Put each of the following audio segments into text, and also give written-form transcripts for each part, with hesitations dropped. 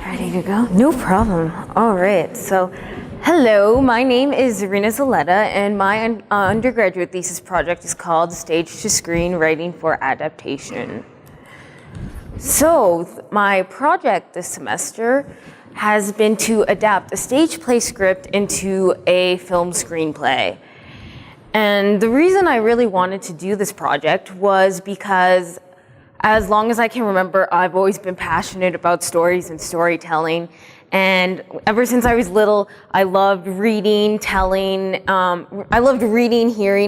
Ready to go? No problem. All right. So, hello, my name is Czarina Zoleta, and my undergraduate thesis project is called Stage to Screen Writing for Adaptation. So, my project this semester has been to adapt a stage play script into a film screenplay. And the reason I really wanted to do this project was because as long as I can remember, I've always been passionate about stories and storytelling. And ever since I was little, I loved reading, hearing,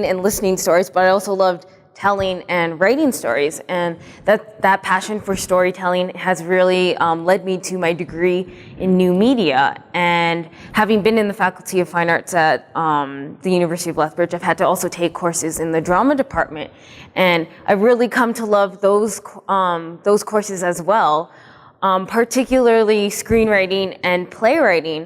and listening stories, but I also loved telling and writing stories. And that passion for storytelling has really led me to my degree in new media. And having been in the Faculty of Fine Arts at the University of Lethbridge, I've had to also take courses in the drama department. And I've really come to love those courses as well, particularly screenwriting and playwriting.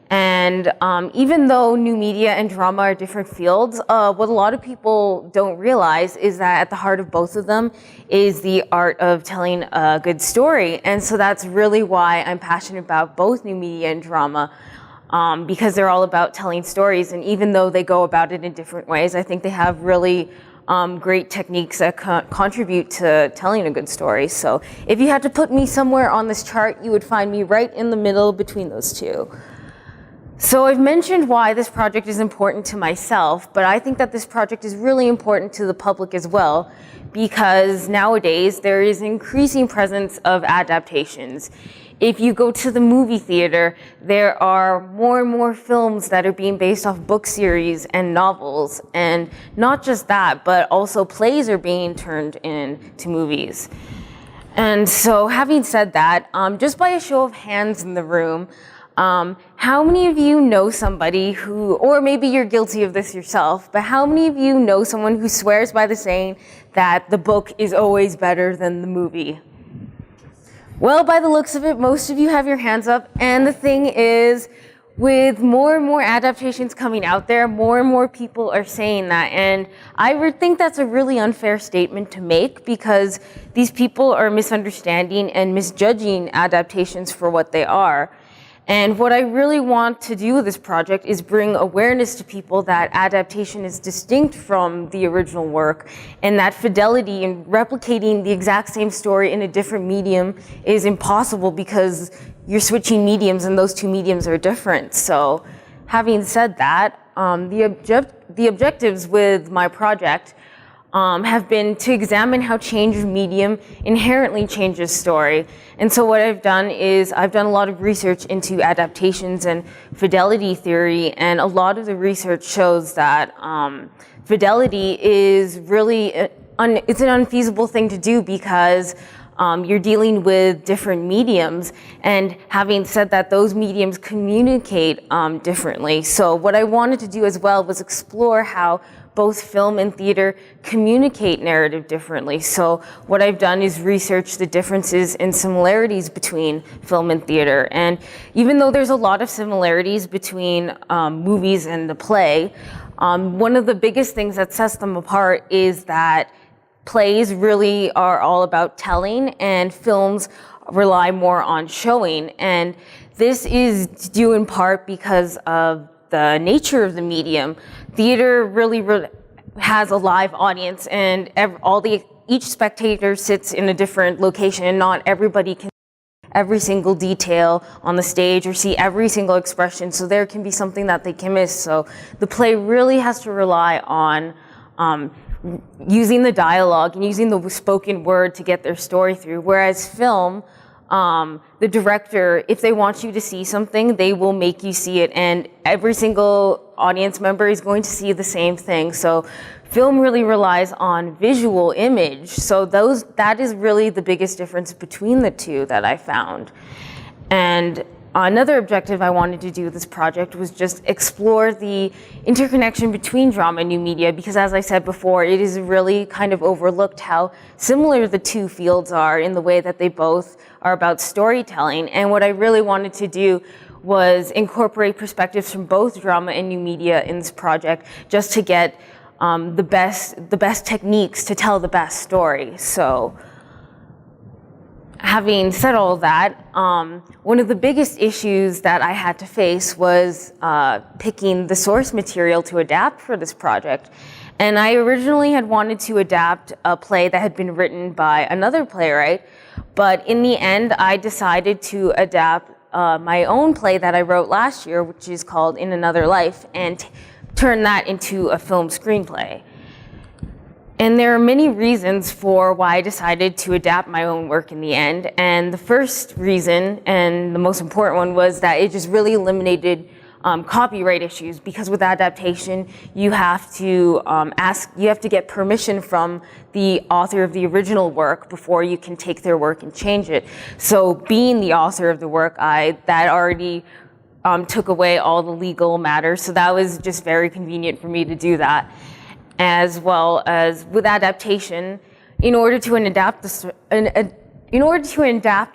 And even though new media and drama are different fields, what a lot of people don't realize is that at the heart of both of them is the art of telling a good story. And so that's really why I'm passionate about both new media and drama, because they're all about telling stories. And even though they go about it in different ways, I think they have really great techniques that contribute to telling a good story. So if you had to put me somewhere on this chart, you would find me right in the middle between those two. So I've mentioned why this project is important to myself, but I think that this project is really important to the public as well, because nowadays there is an increasing presence of adaptations. If you go to the movie theater, there are more and more films that are being based off book series and novels. And not just that, but also plays are being turned into movies. And so having said that, just by a show of hands in the room, how many of you know somebody who, or maybe you're guilty of this yourself, but how many of you know someone who swears by the saying that the book is always better than the movie? Well, by the looks of it, most of you have your hands up. And the thing is, with more and more adaptations coming out there, more and more people are saying that. And I would think that's a really unfair statement to make, because these people are misunderstanding and misjudging adaptations for what they are. And what I really want to do with this project is bring awareness to people that adaptation is distinct from the original work, and that fidelity in replicating the exact same story in a different medium is impossible because you're switching mediums and those two mediums are different. So having said that, the objectives with my project have been to examine how change of medium inherently changes story. And so what I've done is I've done a lot of research into adaptations and fidelity theory, and a lot of the research shows that fidelity is really, it's an unfeasible thing to do because you're dealing with different mediums, and having said that, those mediums communicate differently. So what I wanted to do as well was explore how both film and theater communicate narrative differently. So what I've done is research the differences and similarities between film and theater. And even though there's a lot of similarities between movies and the play, one of the biggest things that sets them apart is that plays really are all about telling and films rely more on showing. And this is due in part because of the nature of the medium. Theater really has a live audience, and each spectator sits in a different location, and not everybody can see every single detail on the stage or see every single expression, so there can be something that they can miss. So the play really has to rely on using the dialogue and using the spoken word to get their story through, whereas film, the director, if they want you to see something, they will make you see it, and every single audience member is going to see the same thing. So film really relies on visual image. So that is really the biggest difference between the two that I found. And another objective I wanted to do with this project was just explore the interconnection between drama and new media, because as I said before, it is really kind of overlooked how similar the two fields are in the way that they both are about storytelling. And what I really wanted to do was incorporate perspectives from both drama and new media in this project, just to get the best techniques to tell the best story. So having said all that, one of the biggest issues that I had to face was picking the source material to adapt for this project. And I originally had wanted to adapt a play that had been written by another playwright, but in the end, I decided to adapt my own play that I wrote last year, which is called In Another Life, and turn that into a film screenplay. And there are many reasons for why I decided to adapt my own work in the end. And the first reason, and the most important one, was that it just really eliminated copyright issues, because with adaptation, you have to get permission from the author of the original work before you can take their work and change it. So being the author of the work, that already took away all the legal matters. So that was just very convenient for me to do that. As well as with adaptation, in order to adapt a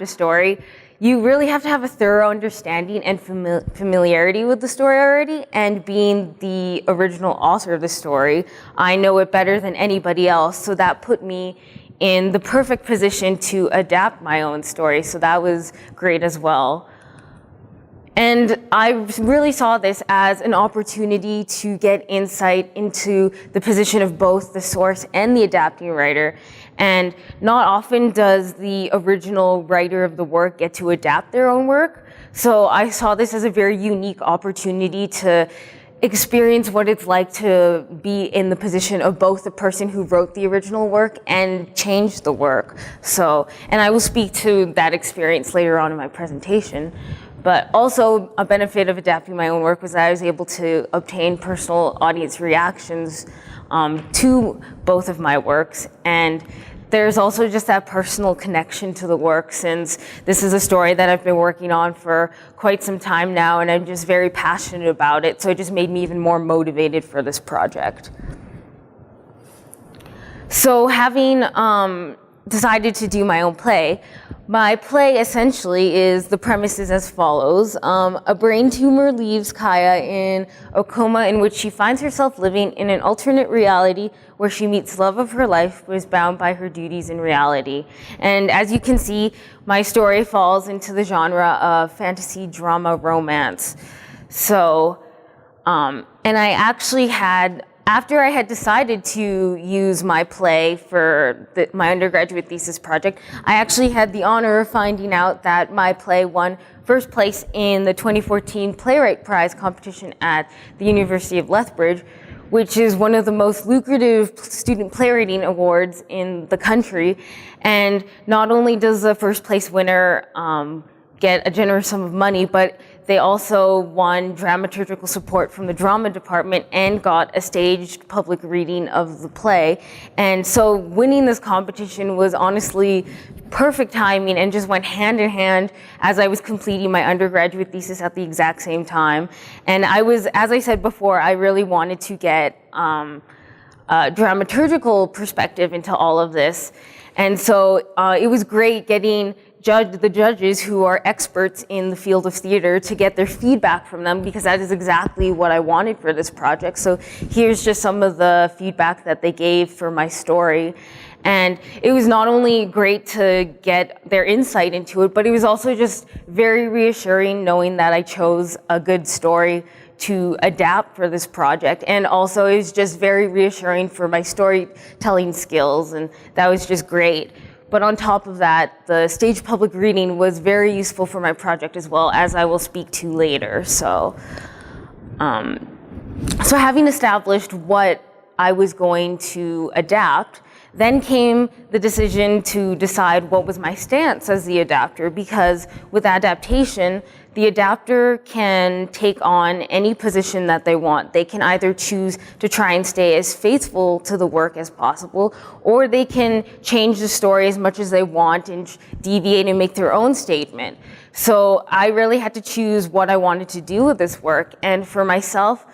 story, you really have to have a thorough understanding and familiarity with the story already. And being the original author of the story, I know it better than anybody else. So that put me in the perfect position to adapt my own story. So that was great as well. And I really saw this as an opportunity to get insight into the position of both the source and the adapting writer. And not often does the original writer of the work get to adapt their own work. So I saw this as a very unique opportunity to experience what it's like to be in the position of both the person who wrote the original work and changed the work. And I will speak to that experience later on in my presentation. But also a benefit of adapting my own work was that I was able to obtain personal audience reactions to both of my works. And there's also just that personal connection to the work, since this is a story that I've been working on for quite some time now, and I'm just very passionate about it. So it just made me even more motivated for this project. So having decided to do my own play, my play essentially is, the premise is as follows. A brain tumor leaves Kaya in a coma in which she finds herself living in an alternate reality where she meets love of her life but is bound by her duties in reality. And as you can see, my story falls into the genre of fantasy, drama, romance. And I actually had, after I had decided to use my play for my undergraduate thesis project, I actually had the honor of finding out that my play won first place in the 2014 Playwright Prize competition at the University of Lethbridge, which is one of the most lucrative student playwriting awards in the country. And not only does the first place winner get a generous sum of money, but they also won dramaturgical support from the drama department and got a staged public reading of the play. And so winning this competition was honestly perfect timing and just went hand in hand as I was completing my undergraduate thesis at the exact same time. And I was, as I said before, I really wanted to get a dramaturgical perspective into all of this. And so it was great getting the judges who are experts in the field of theater to get their feedback from them, because that is exactly what I wanted for this project. So here's just some of the feedback that they gave for my story. And it was not only great to get their insight into it, but it was also just very reassuring knowing that I chose a good story to adapt for this project. And also it was just very reassuring for my storytelling skills, and that was just great. But on top of that, the stage public reading was very useful for my project as well, as I will speak to later. So having established what I was going to adapt, then came the decision to decide what was my stance as the adapter, because with adaptation, the adapter can take on any position that they want. They can either choose to try and stay as faithful to the work as possible, or they can change the story as much as they want and deviate and make their own statement. So I really had to choose what I wanted to do with this work. And for myself,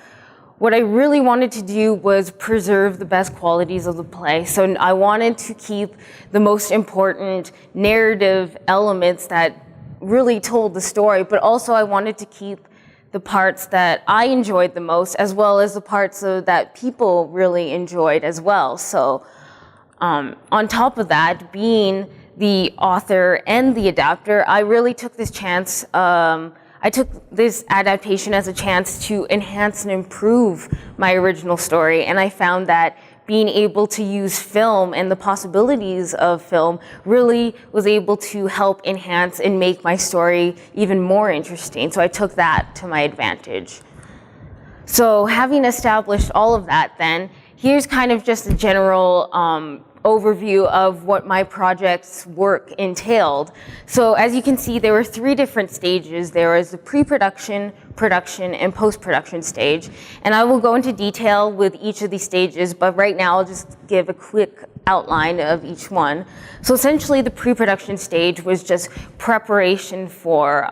what I really wanted to do was preserve the best qualities of the play. So I wanted to keep the most important narrative elements that really told the story, but also I wanted to keep the parts that I enjoyed the most, as well as the parts that people really enjoyed as well. So on top of that, being the author and the adapter, I really took this chance. I took this adaptation as a chance to enhance and improve my original story, and I found that being able to use film and the possibilities of film really was able to help enhance and make my story even more interesting. So I took that to my advantage. So having established all of that then, here's kind of just a general overview of what my project's work entailed. So as you can see, there were 3 different stages. There was the pre-production, production, and post-production stage. And I will go into detail with each of these stages, but right now I'll just give a quick outline of each one. So essentially the pre-production stage was just preparation for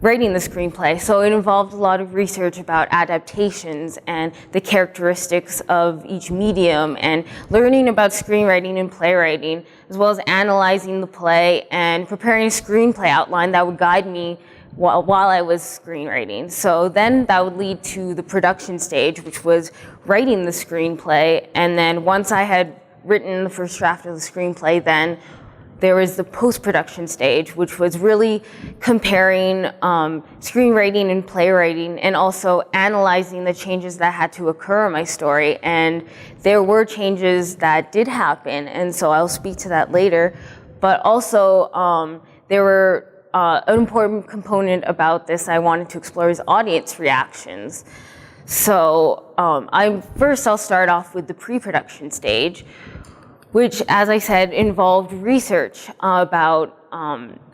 writing the screenplay. So it involved a lot of research about adaptations and the characteristics of each medium, and learning about screenwriting and playwriting, as well as analyzing the play and preparing a screenplay outline that would guide me while I was screenwriting. So then that would lead to the production stage, which was writing the screenplay. And then once I had written the first draft of the screenplay, then there was the post-production stage, which was really comparing screenwriting and playwriting, and also analyzing the changes that had to occur in my story. And there were changes that did happen, and so I'll speak to that later. But also, there were an important component about this I wanted to explore is audience reactions. So I'll start off with the pre-production stage, which, as I said, involved research about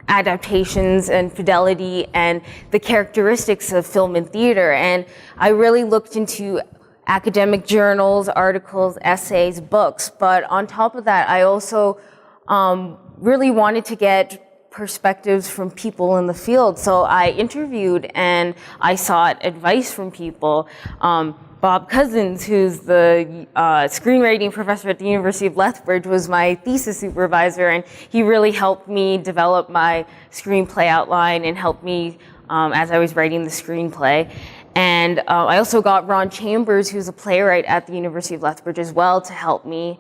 adaptations and fidelity and the characteristics of film and theater. And I really looked into academic journals, articles, essays, books. But on top of that, I also really wanted to get perspectives from people in the field. So I interviewed and I sought advice from people. Bob Cousins, who's the screenwriting professor at the University of Lethbridge, was my thesis supervisor, and he really helped me develop my screenplay outline and helped me as I was writing the screenplay. And I also got Ron Chambers, who's a playwright at the University of Lethbridge as well, to help me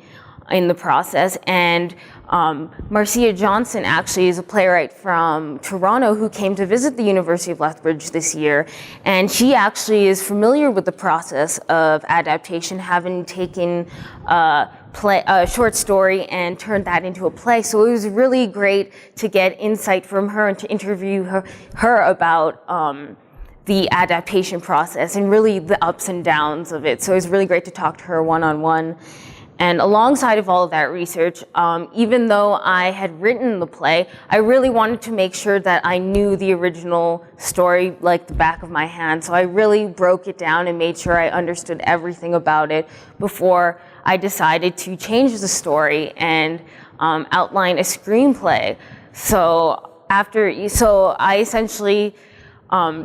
in the process. And Marcia Johnson actually is a playwright from Toronto who came to visit the University of Lethbridge this year. And she actually is familiar with the process of adaptation, having taken a short story and turned that into a play. So it was really great to get insight from her and to interview her about the adaptation process and really the ups and downs of it. So it was really great to talk to her one-on-one. And alongside of all of that research, even though I had written the play, I really wanted to make sure that I knew the original story like the back of my hand. So I really broke it down and made sure I understood everything about it before I decided to change the story and outline a screenplay. So I essentially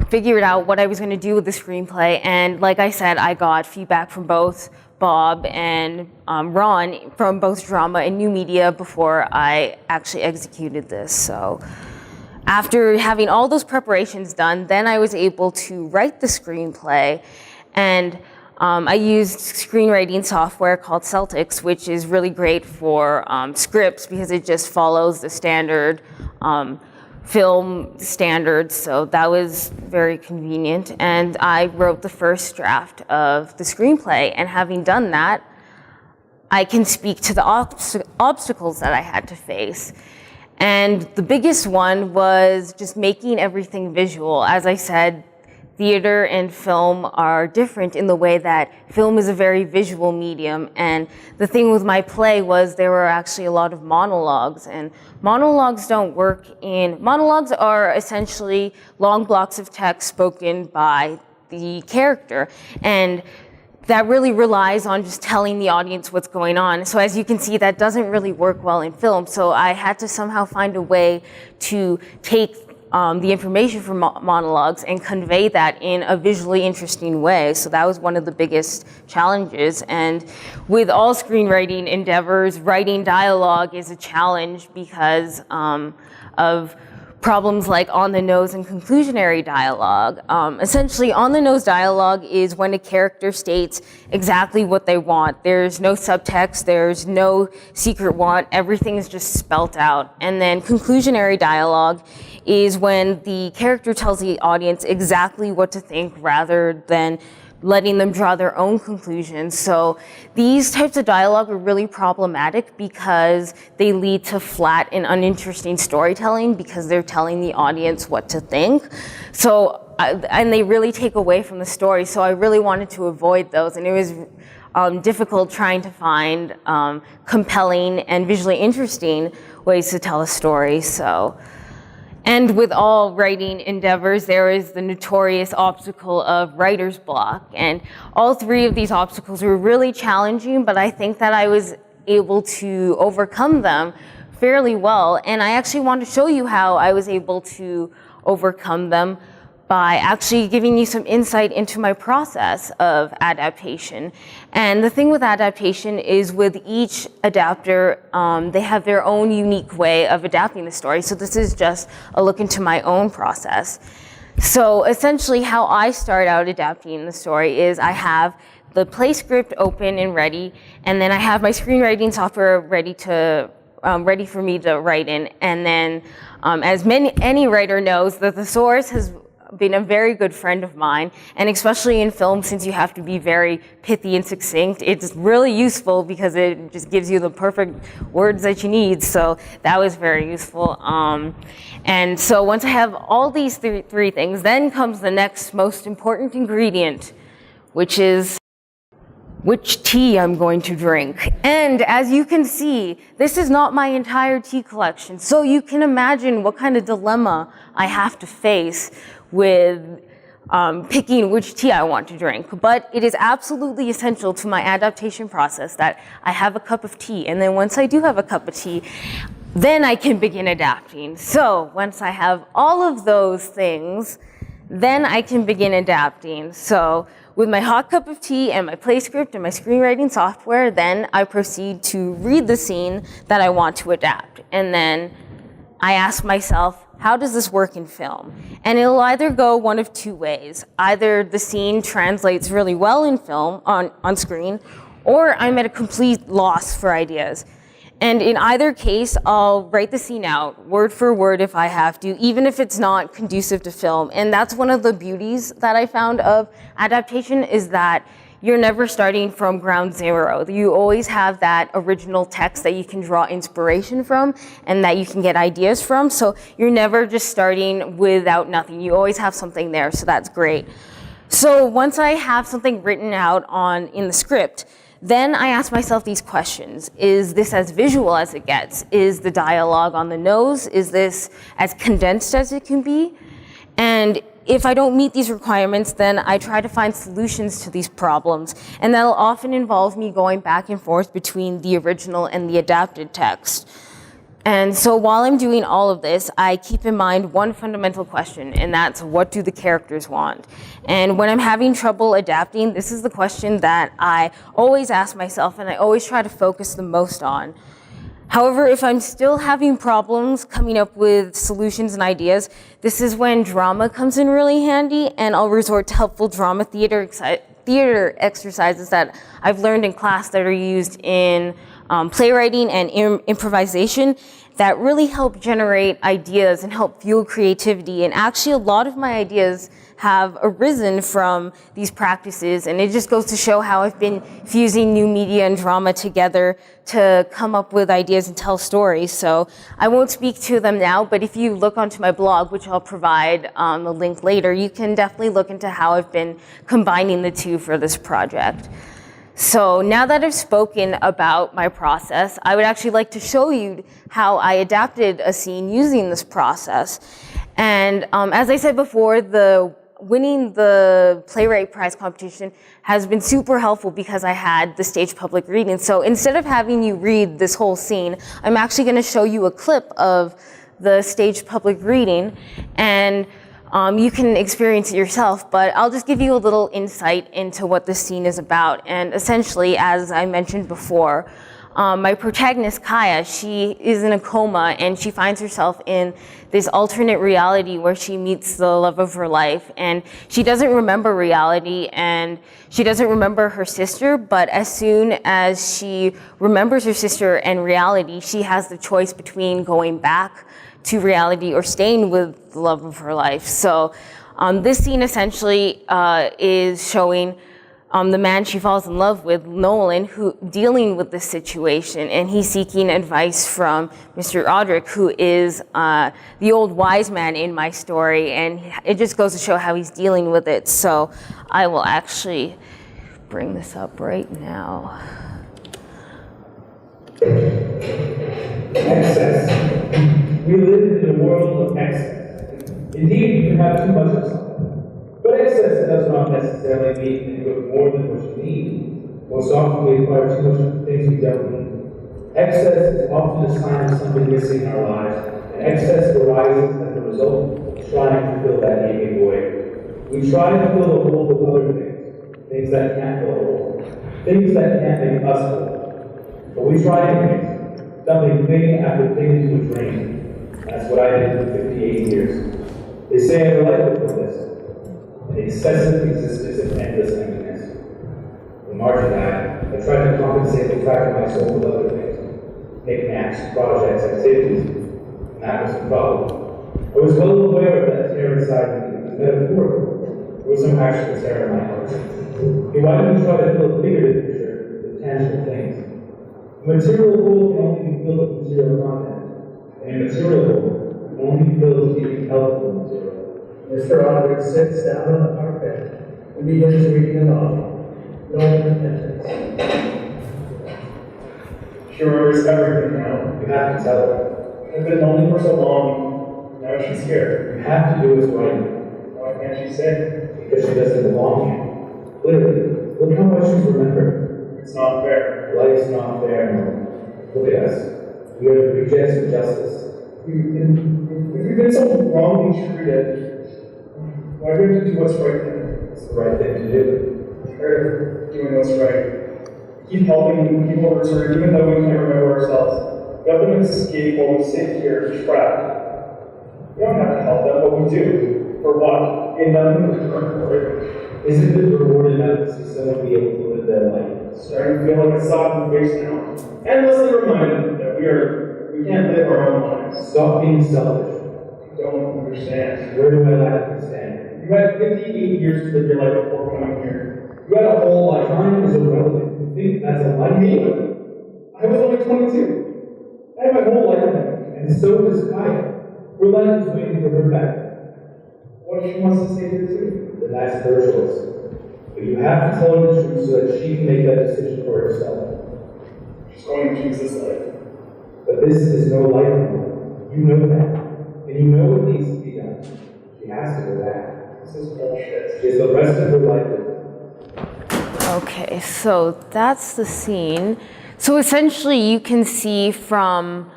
figured out what I was going to do with the screenplay. And like I said, I got feedback from both Bob and Ron from both drama and new media before I actually executed this. So after having all those preparations done, then I was able to write the screenplay. And I used screenwriting software called Celtics, which is really great for scripts because it just follows the standard film standards, so that was very convenient. And I wrote the first draft of the screenplay, and having done that, I can speak to the obstacles that I had to face. And the biggest one was just making everything visual. As I said, theater and film are different in the way that film is a very visual medium. And the thing with my play was there were actually a lot of monologues, and monologues are essentially long blocks of text spoken by the character. And that really relies on just telling the audience what's going on. So as you can see, that doesn't really work well in film. So I had to somehow find a way to take the information from monologues and convey that in a visually interesting way. So that was one of the biggest challenges. And with all screenwriting endeavors, writing dialogue is a challenge because of problems like on-the-nose and conclusionary dialogue. Essentially, on-the-nose dialogue is when a character states exactly what they want. There's no subtext, there's no secret want, everything is just spelt out. And then conclusionary dialogue is when the character tells the audience exactly what to think rather than letting them draw their own conclusions. So these types of dialogue are really problematic because they lead to flat and uninteresting storytelling because they're telling the audience what to think. So, and they really take away from the story. So I really wanted to avoid those, and it was difficult trying to find compelling and visually interesting ways to tell a story. And with all writing endeavors, there is the notorious obstacle of writer's block. And all three of these obstacles were really challenging, but I think that I was able to overcome them fairly well. And I actually want to show you how I was able to overcome them by actually giving you some insight into my process of adaptation. And the thing with adaptation is with each adapter, they have their own unique way of adapting the story. So this is just a look into my own process. So essentially how I start out adapting the story is I have the play script open and ready, and then I have my screenwriting software ready for me to write in. And then as any writer knows, the thesaurus has been a very good friend of mine, and especially in film, since you have to be very pithy and succinct, it's really useful because it just gives you the perfect words that you need. So that was very useful. And so once I have all these three things, then comes the next most important ingredient, which is which tea I'm going to drink. And as you can see, this is not my entire tea collection. So you can imagine what kind of dilemma I have to face with picking which tea I want to drink. But it is absolutely essential to my adaptation process that I have a cup of tea. And then once I do have a cup of tea, then I can begin adapting. So once I have all of those things, then I can begin adapting. So with my hot cup of tea and my play script and my screenwriting software, then I proceed to read the scene that I want to adapt. And then I ask myself, how does this work in film? And it'll either go one of two ways. Either the scene translates really well in film, on screen, or I'm at a complete loss for ideas. And in either case, I'll write the scene out, word for word if I have to, even if it's not conducive to film. And that's one of the beauties that I found of adaptation, is that you're never starting from ground zero. You always have that original text that you can draw inspiration from and that you can get ideas from. So you're never just starting without nothing. You always have something there, so that's great. So once I have something written out in the script, then I ask myself these questions. Is this as visual as it gets? Is the dialogue on the nose? Is this as condensed as it can be? And if I don't meet these requirements, then I try to find solutions to these problems. And that'll often involve me going back and forth between the original and the adapted text. And so while I'm doing all of this, I keep in mind one fundamental question, and that's, what do the characters want? And when I'm having trouble adapting, this is the question that I always ask myself and I always try to focus the most on. However, if I'm still having problems coming up with solutions and ideas, this is when drama comes in really handy, and I'll resort to helpful drama theater exercises that I've learned in class that are used in playwriting and improvisation that really help generate ideas and help fuel creativity. And actually, a lot of my ideas have arisen from these practices, and it just goes to show how I've been fusing new media and drama together to come up with ideas and tell stories. So I won't speak to them now, but if you look onto my blog, which I'll provide a link later, you can definitely look into how I've been combining the two for this project. So now that I've spoken about my process, I would actually like to show you how I adapted a scene using this process. And as I said before, winning the playwright prize competition has been super helpful because I had the stage public reading. So instead of having you read this whole scene, I'm actually going to show you a clip of the stage public reading, and you can experience it yourself, but I'll just give you a little insight into what this scene is about. And essentially, as I mentioned before, my protagonist, Kaya, she is in a coma and she finds herself in this alternate reality where she meets the love of her life. And she doesn't remember reality and she doesn't remember her sister, but as soon as she remembers her sister and reality, she has the choice between going back to reality or staying with the love of her life. So this scene essentially is showing the man she falls in love with, Nolan, who dealing with this situation, and he's seeking advice from Mr. Audric, who is the old wise man in my story, and it just goes to show how he's dealing with it. So I will actually bring this up right now. Excess. We live in a world of excess. Indeed, you can have too much of something. But excess does not necessarily mean that you have more than what you need. Most often we acquire too much of things we don't need. Excess is often a sign of something missing in our lives, and excess arises as a result of trying to fill that gaping void. We try to fill the hole with other things, things that can't fill the hole, things that can't make us whole. But we try anything, dumping thing after thing into a drain. That's what I did for 58 years. They say I have a life before this. An excessive existence of endless emptiness. In margin that, I tried to compensate the crack of my soul with other things. Knickknacks, projects, activities. And that was the problem. I was well aware of that tear inside me. It was metaphorical. There was no actual tear in my heart. Okay, why don't we try to fill a figurative picture with tangible things? A material hole can only be filled with material content. And a material hole can only be filled with the helpful material. Mr. Audric sits down on the carpet and begins reading a novel. No repentance. She remembers everything now. You have to tell her. I've been lonely for so long. Now she's here. You have to do what's right. Why can't she say? Because she doesn't belong here. Literally. Look how much she's remembered. It's not fair. Life's not fair, no. Look at us. We are the rejects of justice. If we've been so wrongly treated, why do we have to do what's right then? It's the right thing to do. I'm tired of doing what's right. Keep helping people return even though we can't remember ourselves. We have them escape while we sit here trapped. We don't have to help them, but we do. For what? In nothing in return for it. Isn't it reward enough to see someone be able to live their life? Starting to feel like a sock in the face now. Endlessly reminded that we can't live our own lives. Stop being selfish. You don't understand. Where do I lack understanding? You had 58 years to live your life before coming here. You had a whole life. Time is irrelevant. You think that's a life? Me? I was only 22. I had my whole life ahead, and so does Kaya. Her life is waiting for her back. What if she wants to stay here too? Then that's her choice. But you have to tell her the truth so that she can make that decision for herself. She's going to choose this life. But this is no life anymore. You know that. And you know what needs to be done. She has to go back. This is bullshit. She has the rest of her life with her. Okay, so that's the scene. So essentially you can see from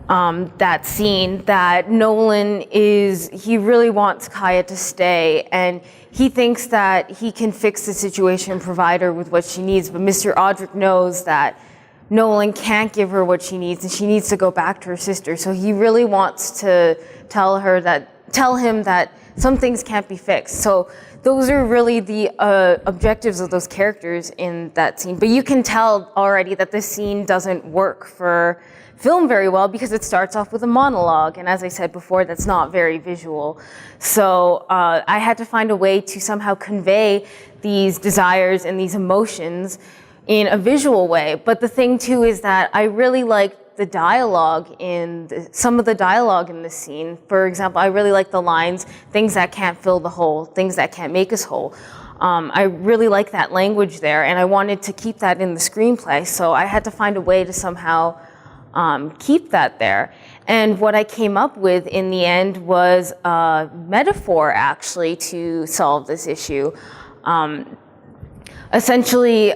that scene that Nolan he really wants Kaya to stay, and he thinks that he can fix the situation, provide her with what she needs, but Mr. Audric knows that Nolan can't give her what she needs and she needs to go back to her sister. So he really wants to tell him that some things can't be fixed. So those are really the objectives of those characters in that scene. But you can tell already that this scene doesn't work for film very well because it starts off with a monologue. And as I said before, that's not very visual. So I had to find a way to somehow convey these desires and these emotions in a visual way. But the thing too is that I really liked the dialogue some of the dialogue in this scene. For example, I really like the lines, things that can't fill the hole, things that can't make us whole. I really like that language there, and I wanted to keep that in the screenplay, so I had to find a way to somehow keep that there. And what I came up with in the end was a metaphor, actually, to solve this issue. Essentially,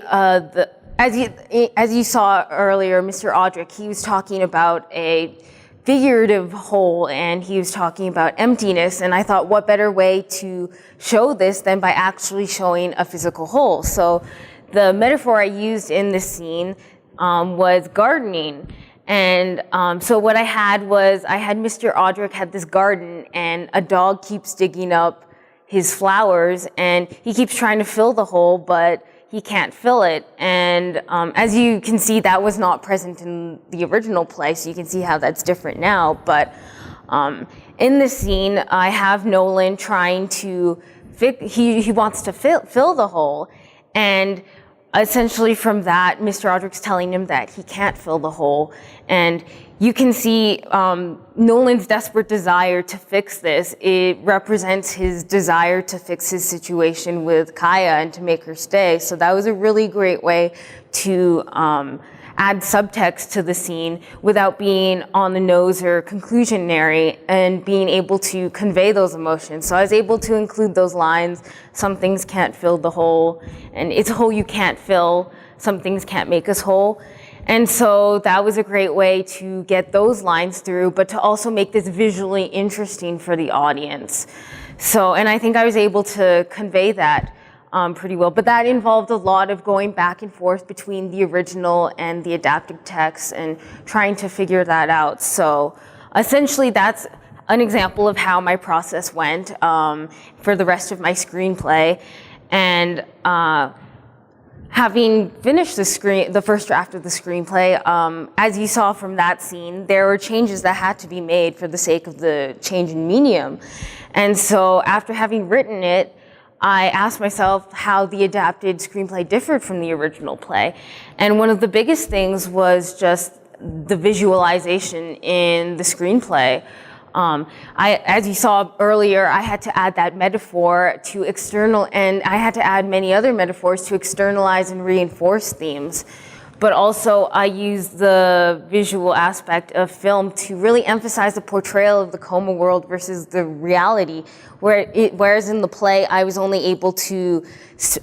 as you saw earlier, Mr. Audric, he was talking about a figurative hole and he was talking about emptiness, and I thought what better way to show this than by actually showing a physical hole. So the metaphor I used in this scene was gardening. And so what I had Mr. Audric had this garden, and a dog keeps digging up his flowers, and he keeps trying to fill the hole, but he can't fill it. And as you can see, that was not present in the original play, so you can see how that's different now. But in this scene, I have Nolan trying to he wants to fill the hole, and essentially from that, Mr. Audric's telling him that he can't fill the hole. And you can see Nolan's desperate desire to fix this. It represents his desire to fix his situation with Kaya and to make her stay. So that was a really great way to add subtext to the scene without being on the nose or conclusionary, and being able to convey those emotions. So I was able to include those lines: some things can't fill the hole, and it's a hole you can't fill, some things can't make us whole. And so that was a great way to get those lines through, but to also make this visually interesting for the audience. So, and I think I was able to convey that pretty well, but that involved a lot of going back and forth between the original and the adapted text and trying to figure that out. So essentially that's an example of how my process went for the rest of my screenplay. And having finished the first draft of the screenplay, as you saw from that scene, there were changes that had to be made for the sake of the change in medium. And so after having written it, I asked myself how the adapted screenplay differed from the original play. And one of the biggest things was just the visualization in the screenplay. As you saw earlier, I had to add that metaphor to external, and I had to add many other metaphors to externalize and reinforce themes. But also I used the visual aspect of film to really emphasize the portrayal of the coma world versus the reality, whereas in the play I was only able to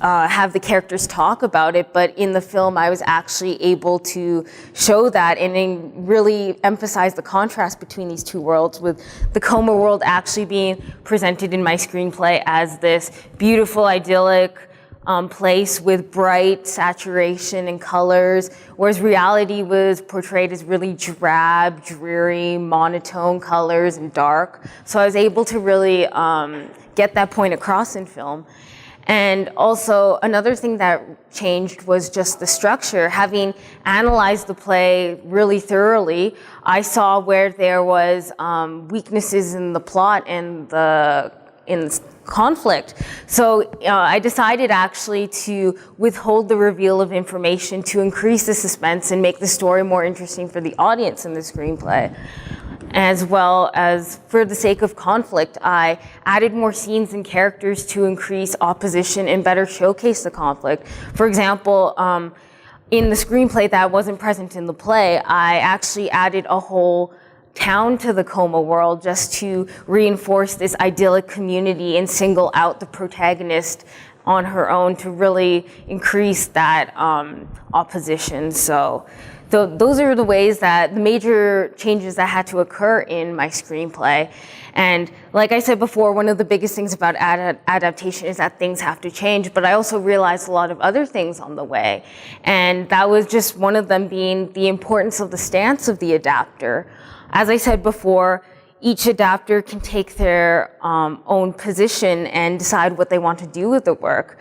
have the characters talk about it, but in the film I was actually able to show that and really emphasize the contrast between these two worlds, with the coma world actually being presented in my screenplay as this beautiful, idyllic place with bright saturation and colors, whereas reality was portrayed as really drab, dreary, monotone colors and dark. So I was able to really get that point across in film. And also another thing that changed was just the structure. Having analyzed the play really thoroughly, I saw where there was weaknesses in the plot and in conflict. So I decided actually to withhold the reveal of information to increase the suspense and make the story more interesting for the audience in the screenplay. As well as for the sake of conflict, I added more scenes and characters to increase opposition and better showcase the conflict. For example, in the screenplay that wasn't present in the play, I actually added a whole town to the coma world just to reinforce this idyllic community and single out the protagonist on her own to really increase that opposition. So those are the ways that the major changes that had to occur in my screenplay. And like I said before, one of the biggest things about adaptation is that things have to change, but I also realized a lot of other things on the way. And that was just one of them being the importance of the stance of the adapter. As I said before, each adapter can take their own position and decide what they want to do with the work.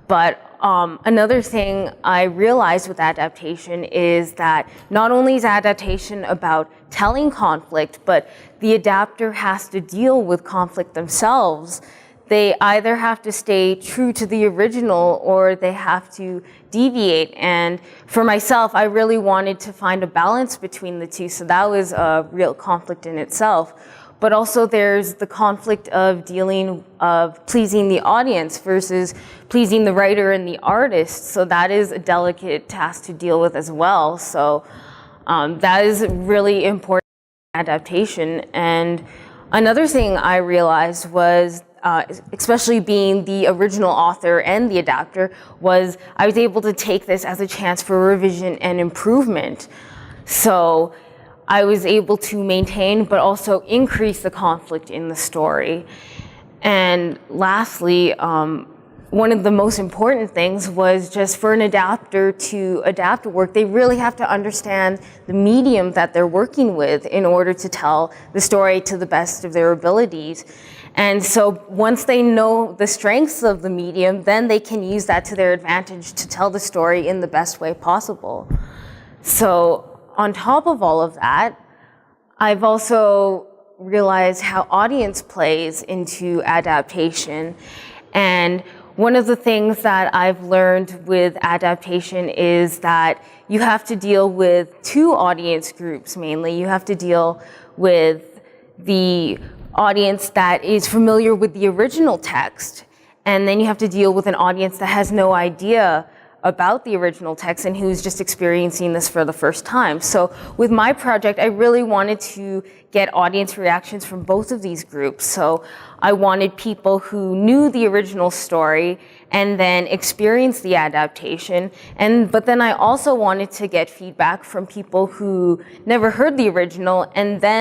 But another thing I realized with adaptation is that not only is adaptation about telling conflict, but the adapter has to deal with conflict themselves. They either have to stay true to the original or they have to deviate. And for myself, I really wanted to find a balance between the two. So that was a real conflict in itself. But also there's the conflict of pleasing the audience versus pleasing the writer and the artist. So that is a delicate task to deal with as well. So that is really important in adaptation. And another thing I realized was, especially being the original author and the adapter, was I was able to take this as a chance for revision and improvement. So I was able to maintain but also increase the conflict in the story. And lastly, one of the most important things was just for an adapter to adapt work, they really have to understand the medium that they're working with in order to tell the story to the best of their abilities. And so once they know the strengths of the medium, then they can use that to their advantage to tell the story in the best way possible. So on top of all of that, I've also realized how audience plays into adaptation. And one of the things that I've learned with adaptation is that you have to deal with two audience groups mainly. You have to deal with the audience that is familiar with the original text, and then you have to deal with an audience that has no idea about the original text and who's just experiencing this for the first time. So with my project, I really wanted to get audience reactions from both of these groups. So I wanted people who knew the original story and then experienced the adaptation. But then I also wanted to get feedback from people who never heard the original and then